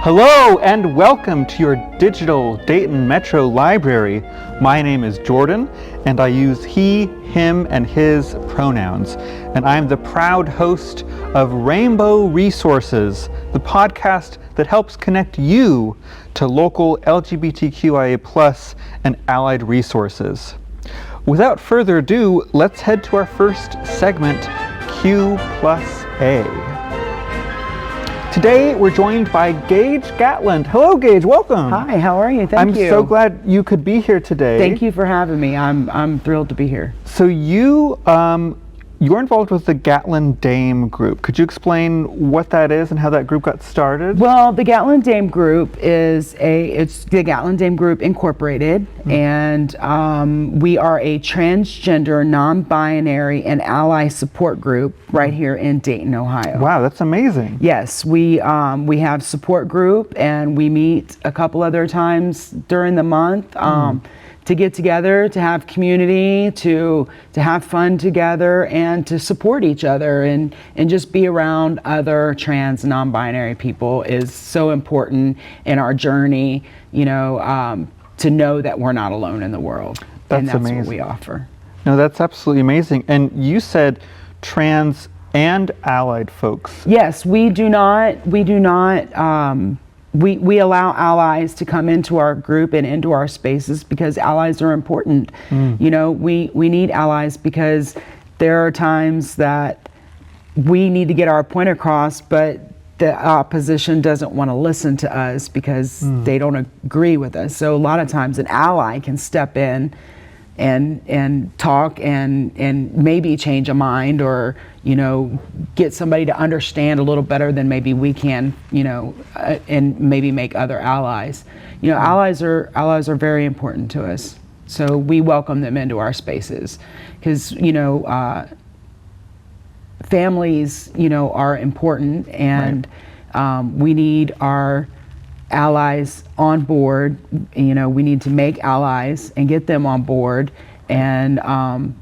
Hello and welcome to your digital Dayton Metro Library. My name is Jordan and I use he, him, and his pronouns. And I'm the proud host of Rainbow Resources, the podcast that helps connect you to local LGBTQIA+ and allied resources. Without further ado, let's head to our first segment, Q+A. Today, we're joined by Gage Gatlyn. Hello, Gage. Welcome. Hi. How are you? Thank you. I'm so glad you could be here today. Thank you for having me. I'm thrilled to be here. So you're involved with the Gatlyn Dame Group. Could you explain what that is and how that group got started? Well, the Gatlyn Dame Group it's the Gatlyn Dame Group Incorporated, and we are a transgender, non-binary, and ally support group right here in Dayton, Ohio. Wow, that's amazing. Yes, we have support group, and we meet a couple other times during the month. To get together, to have community, to have fun together, and to support each other, and just be around other trans non-binary people is so important in our journey, to know that we're not alone in the world. That's amazing. What we offer. No, that's absolutely amazing. And you said trans and allied folks. Yes, we allow allies to come into our group and into our spaces because allies are important. We need allies because there are times that we need to get our point across, but the opposition doesn't want to listen to us because they don't agree with us. So a lot of times an ally can step in and talk and maybe change a mind, or get somebody to understand a little better than maybe we can, and maybe make other allies. Allies are very important to us, so we welcome them into our spaces because families are important, and we need our allies on board. We need to make allies and get them on board, and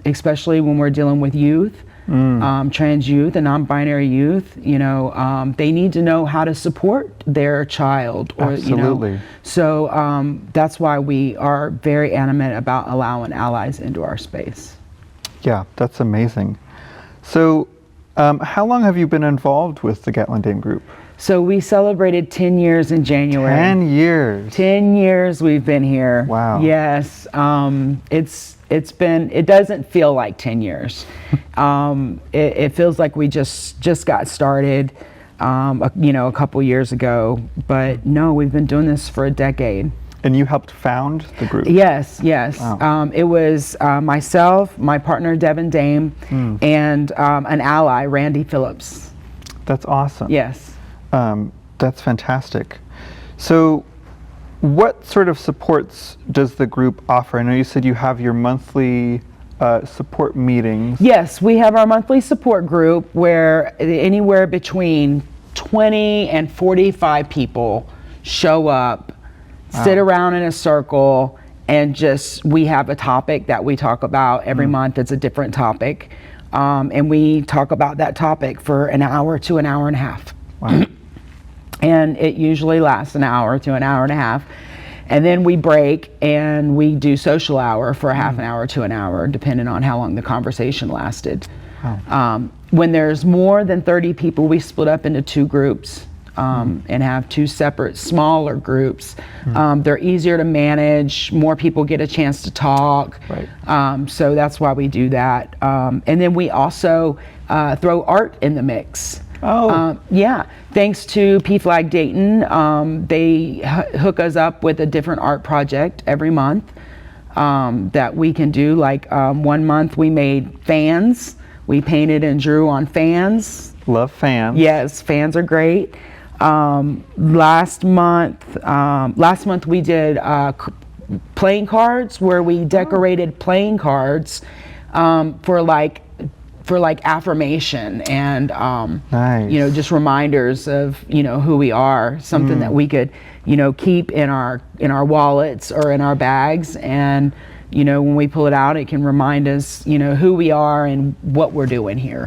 especially when we're dealing with youth, trans youth and non-binary youth, they need to know how to support their child, or Absolutely. So that's why we are very animate about allowing allies into our space. Yeah, that's amazing. So how long have you been involved with the Gatlyn Dame Group? So we celebrated 10 years in January. 10 years. 10 years we've been here. Wow. Yes. It doesn't feel like 10 years. It feels like we just got started, a couple years ago, but no, we've been doing this for a decade. And you helped found the group? Yes. Wow. It was myself, my partner Gatlyn Dame, and an ally, Randy Phillips. That's awesome. Yes. That's fantastic. So what sort of supports does the group offer? I know you said you have your monthly support meetings. Yes, we have our monthly support group where anywhere between 20 and 45 people show up, sit around in a circle, and we have a topic that we talk about every month. It's a different topic. And we talk about that topic for an hour to an hour and a half. Wow. And it usually lasts an hour to an hour and a half. And then we break and we do social hour for a half an hour to an hour, depending on how long the conversation lasted. Wow. When there's more than 30 people, we split up into two groups and have two separate, smaller groups. They're easier to manage. More people get a chance to talk. Right. So that's why we do that. And then we also throw art in the mix. Oh. Yeah, thanks to PFLAG Dayton, they hook us up with a different art project every month that we can do. Like 1 month we made fans. We painted and drew on fans. Love fans. Yes, fans are great. Last month we did playing cards, where we decorated playing cards for affirmation and nice. Just reminders of who we are, something that we could keep in our wallets or in our bags, and when we pull it out, it can remind us who we are and what we're doing here.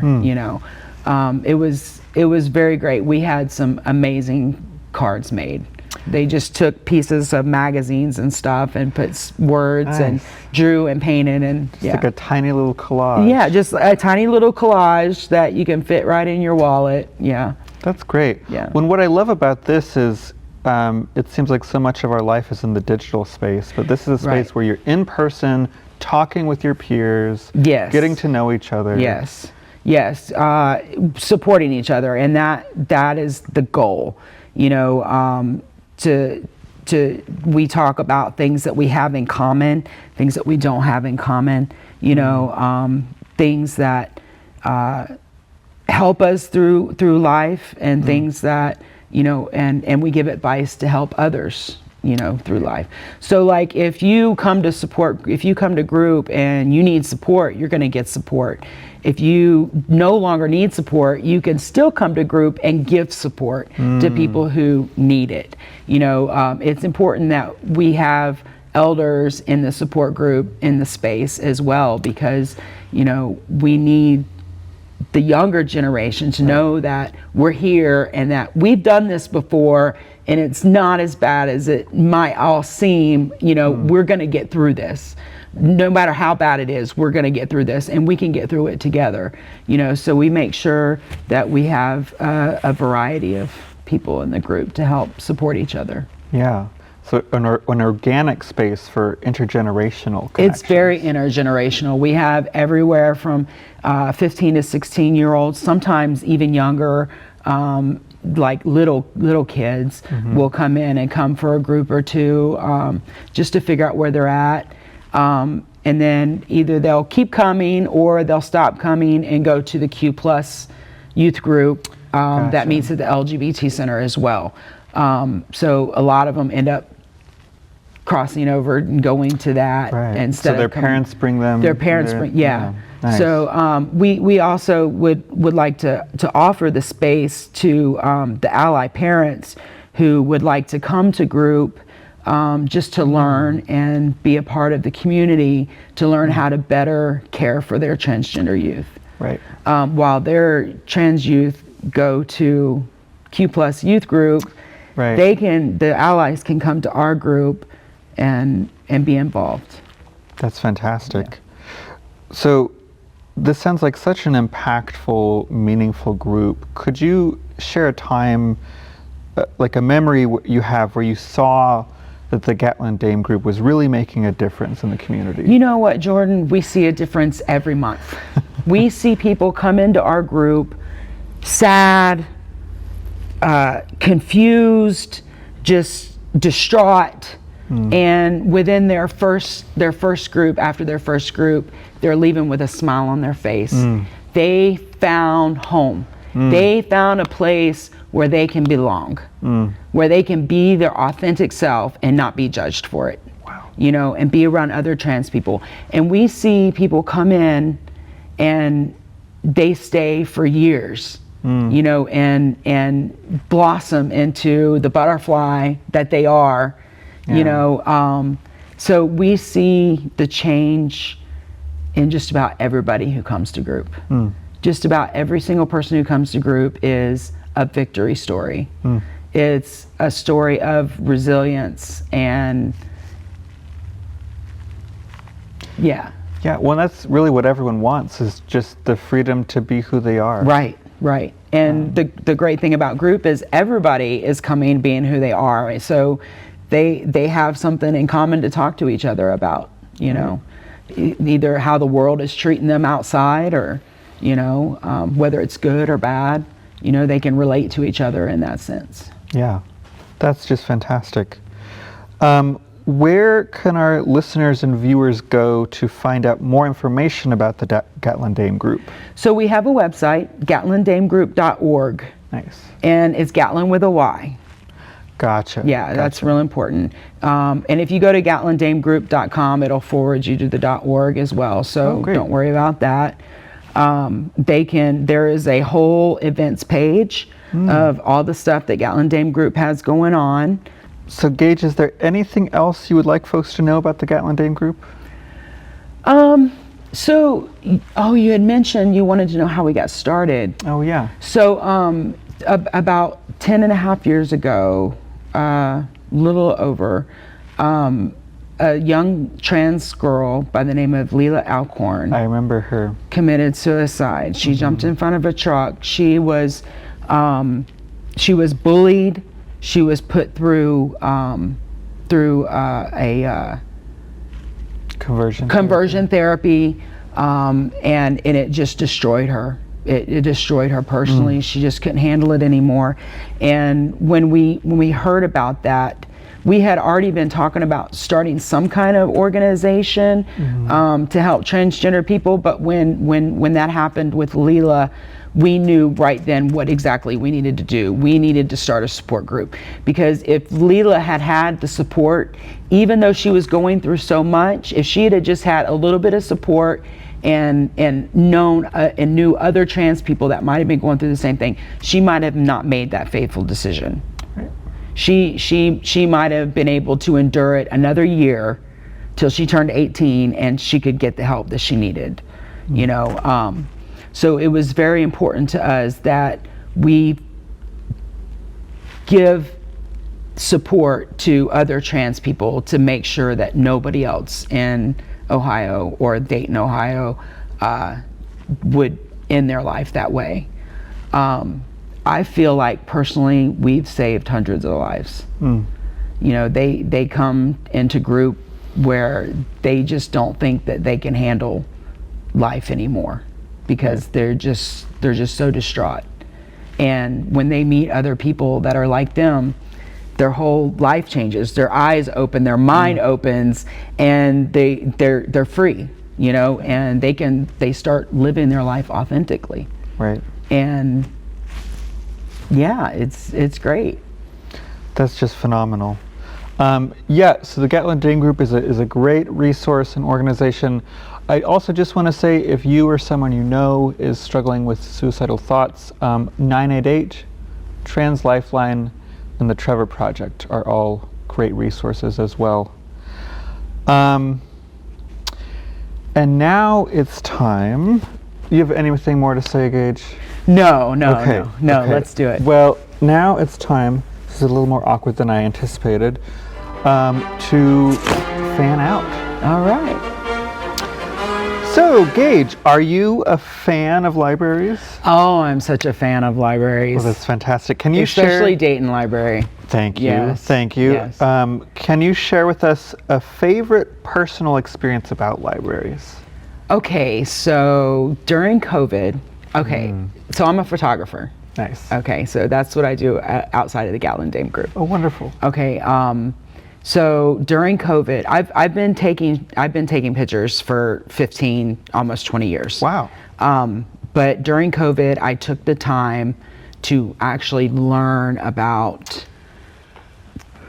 It was very great. We had some amazing cards made. They just took pieces of magazines and stuff and put words and drew and painted, and It's like a tiny little collage. Yeah, just a tiny little collage that you can fit right in your wallet. Yeah. That's great. Yeah. What I love about this is it seems like so much of our life is in the digital space, but this is a space where you're in person, talking with your peers, getting to know each other. Yes, supporting each other, and that is the goal. You know, we talk about things that we have in common, things that we don't have in common. You know, things that help us through life, and things that, you know, and we give advice to help others, you know, through life. So like if you come to group and you need support, you're going to get support. If you no longer need support, you can still come to group and give support to people who need it. You know, it's important that we have elders in the support group in the space as well, because, you know, we need the younger generation to know that we're here and that we've done this before, and it's not as bad as it might all seem. You know, we're going to get through this. No matter how bad it is, we're going to get through this, and we can get through it together. You know, so we make sure that we have a variety of people in the group to help support each other. Yeah. So an organic space for intergenerational connections. It's very intergenerational. We have everywhere from 15 to 16-year-olds, sometimes even younger, like little kids will come in and come for a group or two, just to figure out where they're at. And then either they'll keep coming or they'll stop coming and go to the Q+ youth group that meets at the LGBT Center as well. So a lot of them end up crossing over and going to that instead of parents bring them. Their parents bring, Nice. So we also would like to offer the space to the ally parents who would like to come to group, just to learn and be a part of the community, to learn how to better care for their transgender youth. Right. While their trans youth go to Q+ youth group, the allies can come to our group and be involved. That's fantastic. So this sounds like such an impactful, meaningful group. Could you share a time, like a memory you have where you saw that the Gatlyn Dame Group was really making a difference in the community? You know what, Jordan? We see a difference every month. We see people come into our group sad, confused, just distraught. And within their first group, after their first group, they're leaving with a smile on their face. They found home. They found a place where they can belong, where they can be their authentic self and not be judged for it. Wow. You know, and be around other trans people. And we see people come in and they stay for years, you know, and blossom into the butterfly that they are. You know, so we see the change in just about everybody who comes to group. Just about every single person who comes to group is a victory story. It's a story of resilience and yeah, well, that's really what everyone wants, is just the freedom to be who they are. Right. And the great thing about group is everybody is coming being who they are. So they have something in common to talk to each other about, you know, either how the world is treating them outside, or, you know, whether it's good or bad, you know, they can relate to each other in that sense. Yeah, that's just fantastic. Where can our listeners and viewers go to find out more information about the Gatlyn Dame Group? So we have a website, gatlindamegroup.org. Nice. And it's Gatlyn with a Y. Gotcha. Yeah, that's real important. And if you go to gatlindamegroup.com, it'll forward you to the .org as well. So don't worry about that. There is a whole events page of all the stuff that Gatlyn Dame Group has going on. So Gage, is there anything else you would like folks to know about the Gatlyn Dame Group? You had mentioned you wanted to know how we got started. Oh yeah. So About 10 and a half years ago, little over, a young trans girl by the name of Leila Alcorn. I remember her. Committed suicide. She jumped in front of a truck. She was bullied. She was put through a conversion therapy, and it just destroyed her. It destroyed her personally. She just couldn't handle it anymore. And when we heard about that, we had already been talking about starting some kind of organization to help transgender people. But when that happened with Leila, we knew right then what exactly we needed to do. We needed to start a support group, because if Leila had had the support, even though she was going through so much, if she had just had a little bit of support and known and knew other trans people that might have been going through the same thing, she might have not made that fateful decision. Right. She might have been able to endure it another year till she turned 18 and she could get the help that she needed. You know, so it was very important to us that we give support to other trans people to make sure that nobody else in Ohio or Dayton, Ohio, would end their life that way. I feel like personally we've saved hundreds of lives. You know, they come into group where they just don't think that they can handle life anymore, because they're just so distraught. And when they meet other people that are like them, their whole life changes. Their eyes open, their mind opens, and they're free, you know, and they start living their life authentically. Right. And yeah, it's great. That's just phenomenal. Yeah, so the Gatlyn Dame Group is a great resource and organization. I also just want to say, if you or someone you know is struggling with suicidal thoughts, 988, Trans Lifeline, and the Trevor Project are all great resources as well. And now it's time. You have anything more to say, Gage? No, okay. Let's do it. Well, now it's time. This is a little more awkward than I anticipated. To fan out. All right. So, Gage, are you a fan of libraries? Oh, I'm such a fan of libraries. Well, that's fantastic. Can you Especially Dayton Library. Thank you. Yes. Thank you. Yes. Can you share with us a favorite personal experience about libraries? Okay, so during COVID, so I'm a photographer. Nice. Okay, so that's what I do outside of the Gatlyn Dame Group. Oh, wonderful. Okay, so during COVID, I've been taking pictures for 15, almost 20 years. Wow. But during COVID, I took the time to actually learn about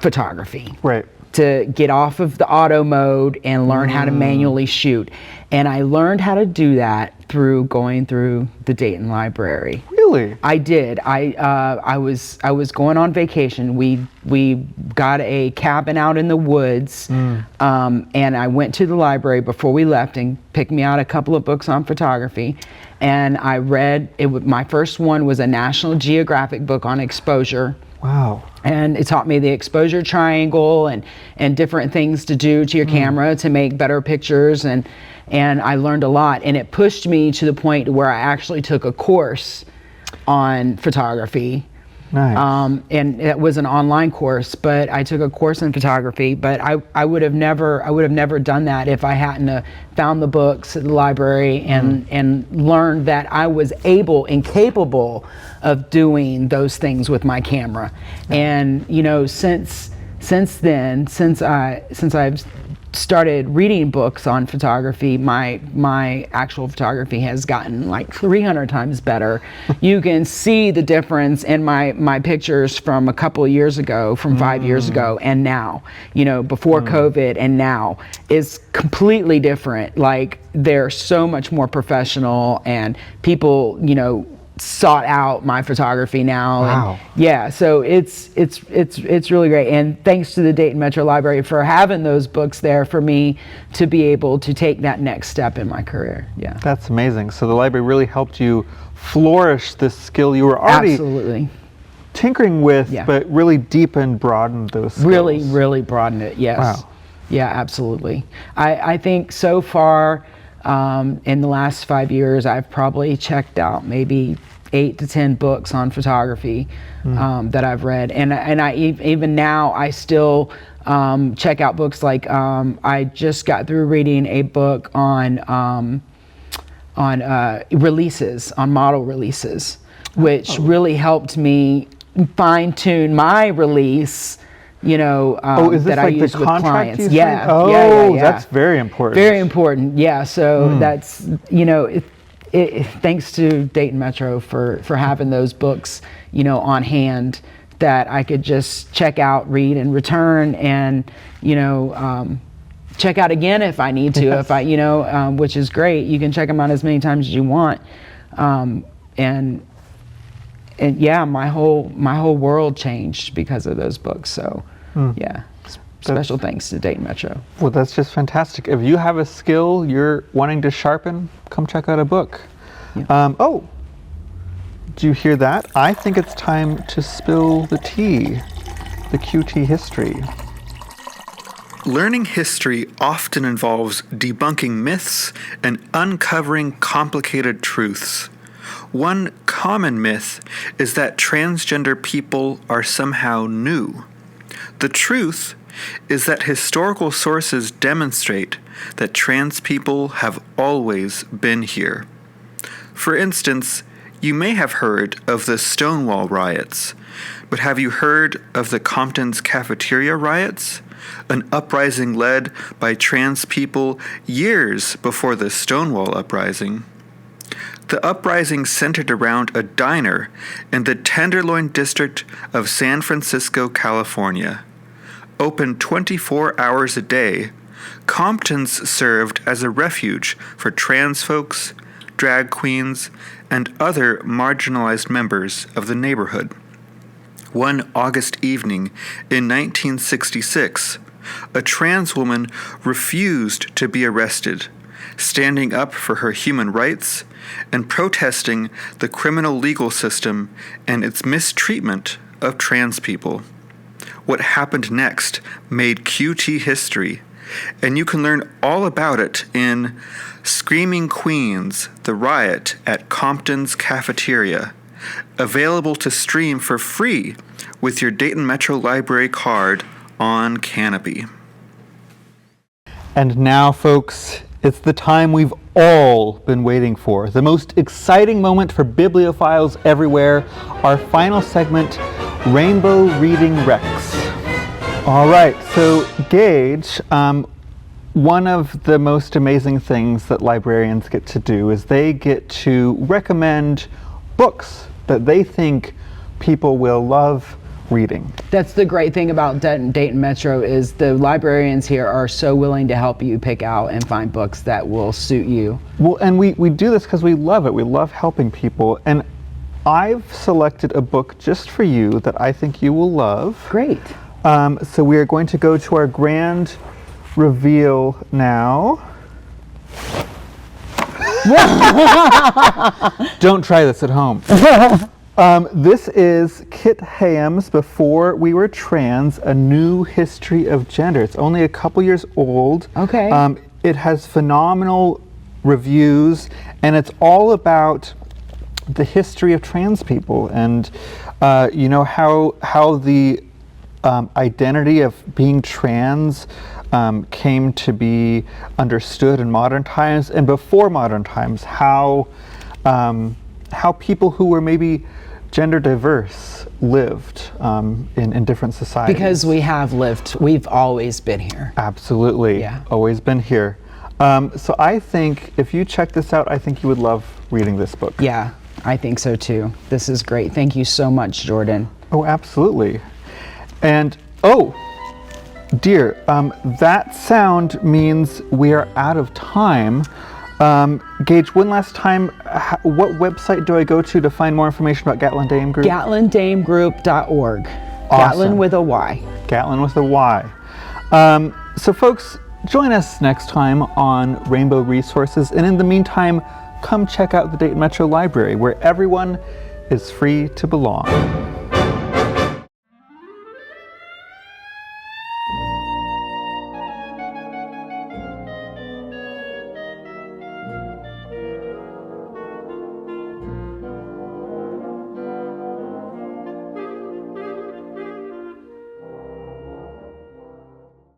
photography. Right. To get off of the auto mode and learn how to manually shoot. And I learned how to do that through going through the Dayton Library. Really? I did. I was going on vacation. We got a cabin out in the woods, and I went to the library before we left and picked me out a couple of books on photography. And I read it. My first one was a National Geographic book on exposure. Wow. And it taught me the exposure triangle and different things to do to your camera to make better pictures, and I learned a lot, and it pushed me to the point where I actually took a course on photography. Nice. And it was an online course, but I took a course in photography, but I would have never done that if I hadn't found the books at the library and learned that I was able and capable of doing those things with my camera. And you know, since I've started reading books on photography, my actual photography has gotten like 300 times better. You can see the difference in my pictures from a couple of years ago, from 5 years ago, and now, you know, before COVID and now is completely different. Like, they're so much more professional, and people, you know, sought out my photography now. Wow. And yeah, so it's really great, and thanks to the Dayton Metro Library for having those books there for me to be able to take that next step in my career. Yeah, that's amazing. So the library really helped you flourish this skill you were already Absolutely. tinkering with, Yeah. but really deepen, broaden those skills. Really broaden it. Yes. Wow. Yeah, absolutely. I think so far in the last 5 years, I've probably checked out maybe 8 to 10 books on photography that I've read, and I even now I still check out books. Like I just got through reading a book on releases, on model releases, which really helped me fine tune my release. Is this that I like use the with contract clients. you Yeah. signed? Oh, Yeah. that's very important. Very important. Yeah. So that's thanks to Dayton Metro for having those books, on hand that I could just check out, read, and return, and check out again if I need to. Yes. If I, which is great. You can check them out as many times as you want, and yeah, my whole world changed because of those books. So yeah, special thanks to Dayton Metro. Well, that's just fantastic. If you have a skill you're wanting to sharpen, come check out a book. Yeah. Do you hear that? I think it's time to spill the tea, the QT history. Learning history often involves debunking myths and uncovering complicated truths. One common myth is that transgender people are somehow new. The truth is that historical sources demonstrate that trans people have always been here. For instance, you may have heard of the Stonewall riots, but have you heard of the Compton's cafeteria riots? An uprising led by trans people years before the Stonewall uprising. The uprising centered around a diner in the Tenderloin district of San Francisco, California. Open 24 hours a day, Compton's served as a refuge for trans folks, drag queens, and other marginalized members of the neighborhood. One August evening in 1966, a trans woman refused to be arrested, standing up for her human rights and protesting the criminal legal system and its mistreatment of trans people. What happened next made QT history, and you can learn all about it in Screaming Queens, The Riot at Compton's Cafeteria, available to stream for free with your Dayton Metro Library card on Canopy. And now, folks, it's the time we've all been waiting for. The most exciting moment for bibliophiles everywhere. Our final segment, Rainbow Reading Rex. All right, so Gage, one of the most amazing things that librarians get to do is they get to recommend books that they think people will love reading. That's the great thing about Dayton Metro is the librarians here are so willing to help you pick out and find books that will suit you. Well, and we do this because we love it. We love helping people. And I've selected a book just for you that I think you will love. Great. So we are going to go to our grand reveal now. Don't try this at home. This is Kit Hayham's Before We Were Trans, A New History of Gender. It's only a couple years old. Okay. It has phenomenal reviews, and it's all about the history of trans people and how the identity of being trans came to be understood in modern times, and before modern times, how people who were maybe gender diverse lived in different societies. Because we've always been here. Absolutely, Yeah. Always been here. So I think if you check this out, I think you would love reading this book. Yeah, I think so too. This is great. Thank you so much, Jordan. Oh, absolutely. And, oh, dear, that sound means we are out of time. Gage, one last time, what website do I go to find more information about Gatlyn Dame Group? GatlynDameGroup.org. Awesome. Gatlyn with a Y. Gatlyn with a Y. So folks, join us next time on Rainbow Resources. And in the meantime, come check out the Dayton Metro Library, where everyone is free to belong.